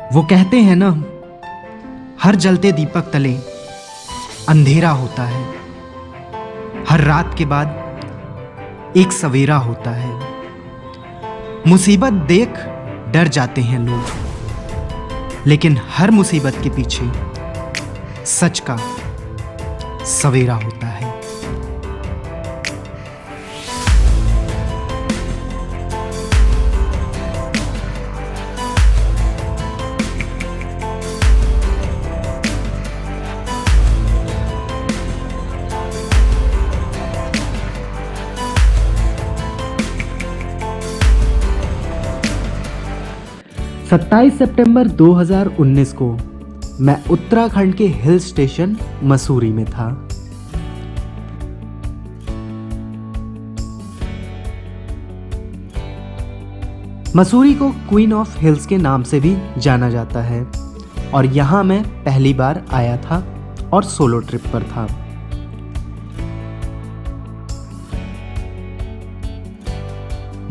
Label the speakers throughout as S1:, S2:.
S1: वो कहते हैं ना, हर जलते दीपक तले अंधेरा होता है, हर रात के बाद एक सवेरा होता है। मुसीबत देख डर जाते हैं लोग, लेकिन हर मुसीबत के पीछे सच का सवेरा होता है। सत्ताईस सितंबर 2019 को मैं उत्तराखंड के हिल स्टेशन मसूरी में था। मसूरी को क्वीन ऑफ हिल्स के नाम से भी जाना जाता है और यहाँ मैं पहली बार आया था और सोलो ट्रिप पर था।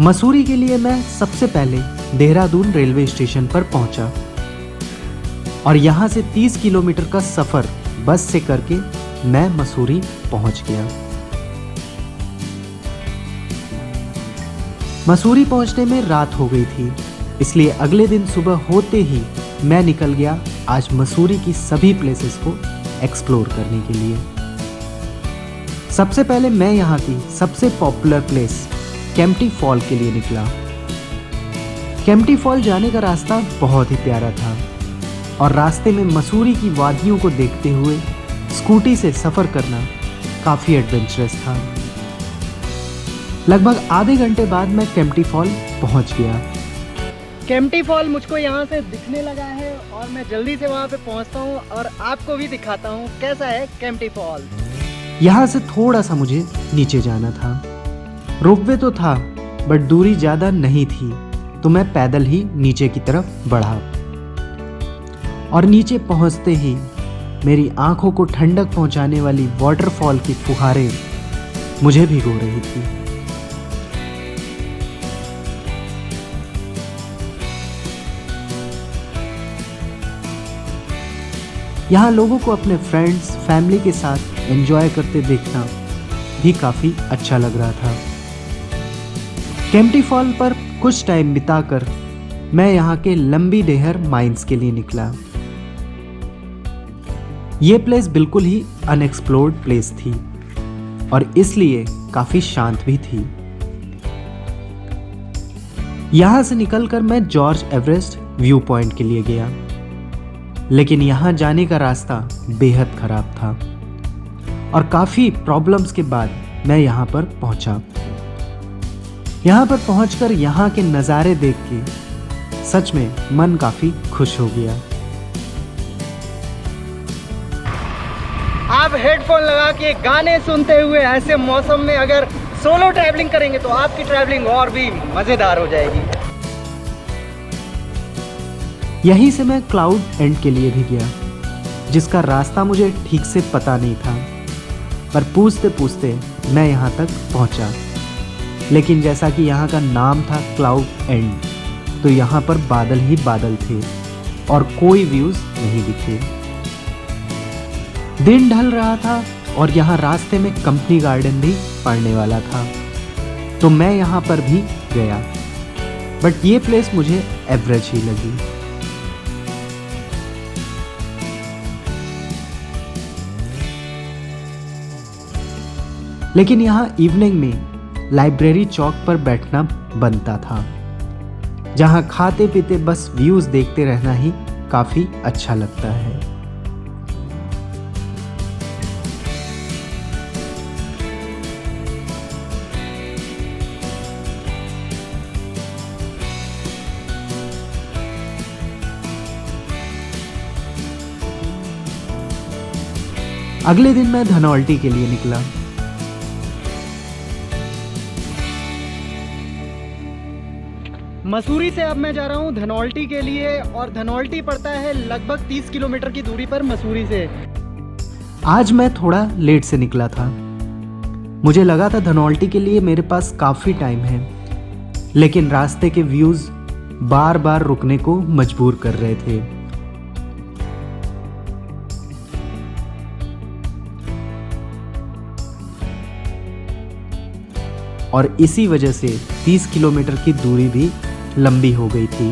S1: मसूरी के लिए मैं सबसे पहले देहरादून रेलवे स्टेशन पर पहुंचा और यहां से 30 किलोमीटर का सफर बस से करके मैं मसूरी पहुंच गया। मसूरी पहुंचने में रात हो गई थी, इसलिए अगले दिन सुबह होते ही मैं निकल गया आज मसूरी की सभी प्लेसेस को एक्सप्लोर करने के लिए। सबसे पहले मैं यहाँ की सबसे पॉपुलर प्लेस केम्प्टी फॉल के लिए निकला। केम्प्टी फॉल जाने का रास्ता बहुत ही प्यारा था और रास्ते में मसूरी की वादियों को देखते हुए स्कूटी से सफ़र करना काफ़ी एडवेंचरस था। लगभग आधे घंटे बाद मैं केम्प्टी फॉल पहुंच गया।
S2: केम्प्टी फॉल मुझको यहाँ से दिखने लगा है और मैं जल्दी से वहाँ पे पहुँचता हूँ और आपको भी दिखाता हूँ कैसा है केम्प्टी फॉल।
S1: यहाँ से थोड़ा सा मुझे नीचे जाना था। रोपवे तो था बट दूरी ज़्यादा नहीं थी, तो मैं पैदल ही नीचे की तरफ बढ़ा और नीचे पहुंचते ही मेरी आंखों को ठंडक पहुंचाने वाली वाटरफॉल की फुहारें मुझे भिगो रही थी। यहाँ लोगों को अपने फ्रेंड्स फैमिली के साथ एंजॉय करते देखना भी काफ़ी अच्छा लग रहा था। केम्प्टी फॉल पर कुछ टाइम बिताकर मैं यहाँ के लंबी डेहर माइंस के लिए निकला। ये प्लेस बिल्कुल ही अनएक्सप्लोर्ड प्लेस थी और इसलिए काफी शांत भी थी। यहाँ से निकलकर मैं जॉर्ज एवरेस्ट व्यू पॉइंट के लिए गया, लेकिन यहाँ जाने का रास्ता बेहद खराब था और काफी प्रॉब्लम्स के बाद मैं यहाँ पर पहुंचा। यहाँ पर पहुंचकर यहाँ के नज़ारे देख के सच में मन काफी खुश हो गया।
S2: आप हेडफोन लगा के गाने सुनते हुए ऐसे मौसम में अगर सोलो ट्रैवलिंग करेंगे तो आपकी ट्रैवलिंग और भी मज़ेदार हो जाएगी।
S1: यहीं से मैं क्लाउड एंड के लिए भी गया, जिसका रास्ता मुझे ठीक से पता नहीं था, पर पूछते पूछते मैं यहाँ तक पहुँचा। लेकिन जैसा कि यहाँ का नाम था क्लाउड एंड, तो यहाँ पर बादल ही बादल थे और कोई व्यूज़ नहीं दिखे। दिन ढल रहा था और यहाँ रास्ते में कंपनी गार्डन भी पड़ने वाला था, तो मैं यहाँ पर भी गया, बट ये प्लेस मुझे एवरेज ही लगी। लेकिन यहाँ इवनिंग में लाइब्रेरी चौक पर बैठना बनता था, जहाँ खाते पीते बस व्यूज़ देखते रहना ही काफ़ी अच्छा लगता है। अगले दिन मैं धनौल्टी के लिए निकला।
S2: मसूरी से अब मैं जा रहा हूँ धनौल्टी के लिए और धनौल्टी पड़ता है लगभग 30 किलोमीटर की दूरी पर मसूरी से।
S1: आज मैं थोड़ा लेट से निकला था। मुझे लगा था धनौल्टी के लिए मेरे पास काफ़ी टाइम है, लेकिन रास्ते के व्यूज़ बार बार रुकने को मजबूर कर रहे थे। और इसी वजह से 30 किलोमीटर की दूरी भी लंबी हो गई थी।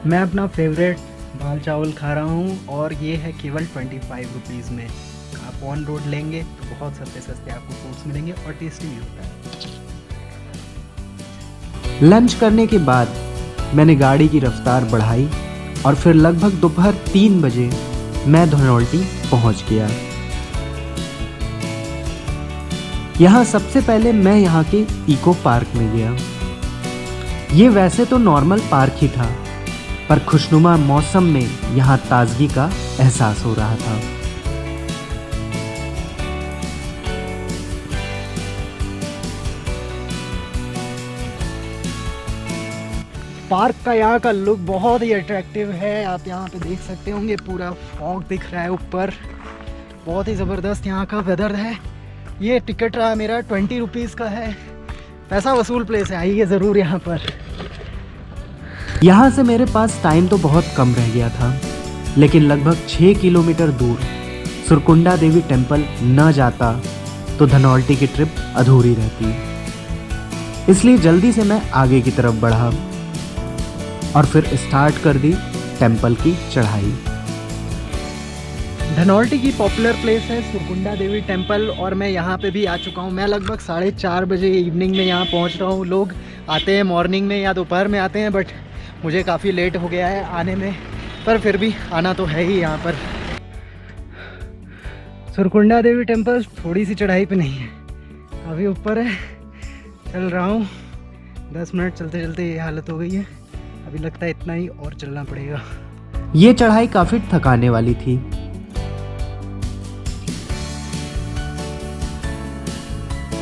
S2: मैं अपना फेवरेट दाल चावल खा रहा हूँ और ये है केवल 25 रुपीज़ में। आप ऑन रोड लेंगे तो बहुत सस्ते आपको फूड्स मिलेंगे और टेस्टी भी होता है।
S1: लंच करने के बाद मैंने गाड़ी की रफ्तार बढ़ाई और फिर लगभग दोपहर 3 बजे मैं धनौल्टी पहुंच गया। यहाँ सबसे पहले मैं यहाँ के इको पार्क में गया। ये वैसे तो नॉर्मल पार्क ही था, पर खुशनुमा मौसम में यहाँ ताजगी का एहसास हो रहा था।
S2: पार्क का यहाँ का लुक बहुत ही अट्रैक्टिव है। आप यहाँ पे देख सकते होंगे, पूरा फॉग दिख रहा है ऊपर। बहुत ही ज़बरदस्त यहाँ का वेदर है। ये टिकट रहा मेरा 20 रुपीज़ का है। पैसा वसूल प्लेस है, आइए ज़रूर यहाँ पर।
S1: यहाँ से मेरे पास टाइम तो बहुत कम रह गया था, लेकिन लगभग 6 किलोमीटर दूर सुरकुंडा देवी टेम्पल न जाता तो धनौल्टी की ट्रिप अधूरी रहती। इसलिए जल्दी से मैं आगे की तरफ बढ़ा और फिर स्टार्ट कर दी टेम्पल की चढ़ाई।
S2: धनौल्टी की पॉपुलर प्लेस है सुरकुंडा देवी टेम्पल और मैं यहाँ पे भी आ चुका हूँ। मैं लगभग 4:30 बजे इवनिंग में यहाँ पहुँच रहा हूँ। लोग आते हैं मॉर्निंग में या दोपहर में आते हैं, बट मुझे काफ़ी लेट हो गया है आने में, पर फिर भी आना तो है ही यहाँ पर। सुरकुंडा देवी टेम्पल थोड़ी सी चढ़ाई पे नहीं है, काफ़ी ऊपर है। चल रहा हूँ, 10 मिनट चलते चलते ये हालत हो गई है। अभी लगता है इतना ही और चलना पड़ेगा।
S1: ये चढ़ाई काफ़ी थकाने वाली थी।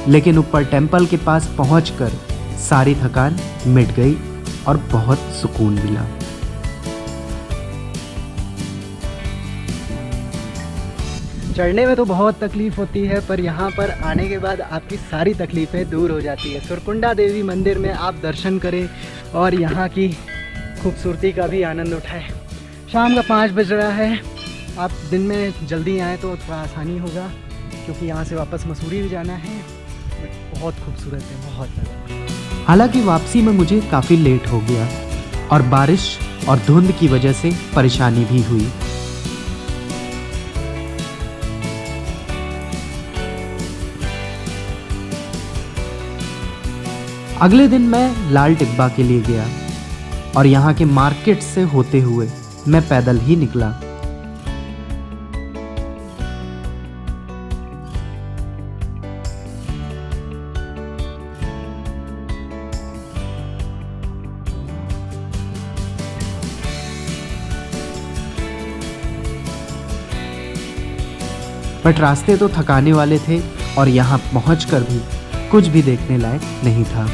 S1: लेकिन ऊपर टेम्पल के पास पहुंचकर सारी थकान मिट गई और बहुत सुकून मिला।
S2: चढ़ने में तो बहुत तकलीफ़ होती है, पर यहाँ पर आने के बाद आपकी सारी तकलीफ़ें दूर हो जाती है। सुरकुंडा देवी मंदिर में आप दर्शन करें और यहाँ की खूबसूरती का भी आनंद उठाएं। शाम का 5 बज रहा है। आप दिन में जल्दी आएँ तो थोड़ा आसानी होगा, क्योंकि यहाँ से वापस मसूरी भी जाना है। बहुत खूबसूरत है, बहुत ज़्यादा।
S1: हालांकि वापसी में मुझे काफ़ी लेट हो गया और बारिश और धुंध की वजह से परेशानी भी हुई। अगले दिन मैं लाल टिब्बा के लिए गया और यहाँ के मार्केट से होते हुए मैं पैदल ही निकला। बट रास्ते तो थकाने वाले थे और यहाँ पहुँचकर भी कुछ भी देखने लायक नहीं था।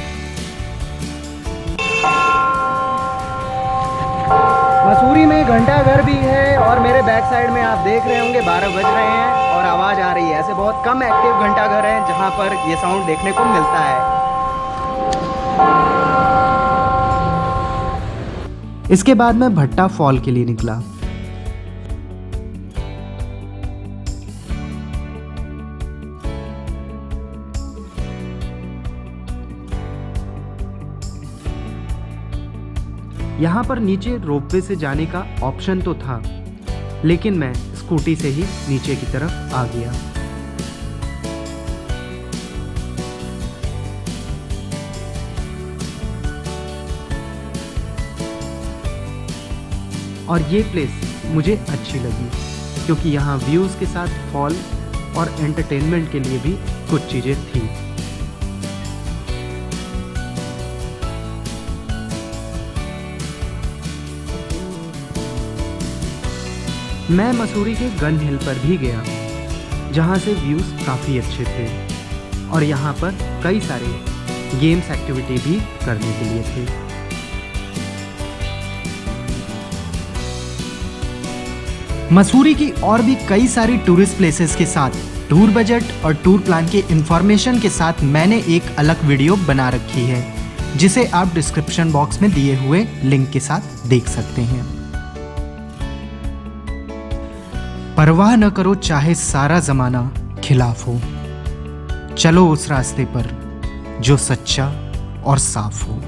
S2: मसूरी में घंटाघर भी है और मेरे बैक साइड में आप देख रहे होंगे 12 बज रहे हैं और आवाज़ आ रही है। ऐसे बहुत कम एक्टिव घंटाघर हैं जहाँ पर ये साउंड देखने को मिलता है।
S1: इसके बाद मैं भट्टा फॉल के लिए निकला। यहाँ पर नीचे रोपवे से जाने का ऑप्शन तो था, लेकिन मैं स्कूटी से ही नीचे की तरफ आ गया। और ये प्लेस मुझे अच्छी लगी, क्योंकि यहाँ व्यूज़ के साथ फॉल और एंटरटेनमेंट के लिए भी कुछ चीज़ें थी। मैं मसूरी के गन हिल पर भी गया, जहाँ से व्यूज़ काफ़ी अच्छे थे और यहाँ पर कई सारे गेम्स एक्टिविटी भी करने के लिए थे। मसूरी की और भी कई सारी टूरिस्ट प्लेसेस के साथ टूर बजट और टूर प्लान के इंफॉर्मेशन के साथ मैंने एक अलग वीडियो बना रखी है, जिसे आप डिस्क्रिप्शन बॉक्स में दिए हुए लिंक के साथ देख सकते हैं। परवाह न करो चाहे सारा जमाना खिलाफ हो, चलो उस रास्ते पर जो सच्चा और साफ हो।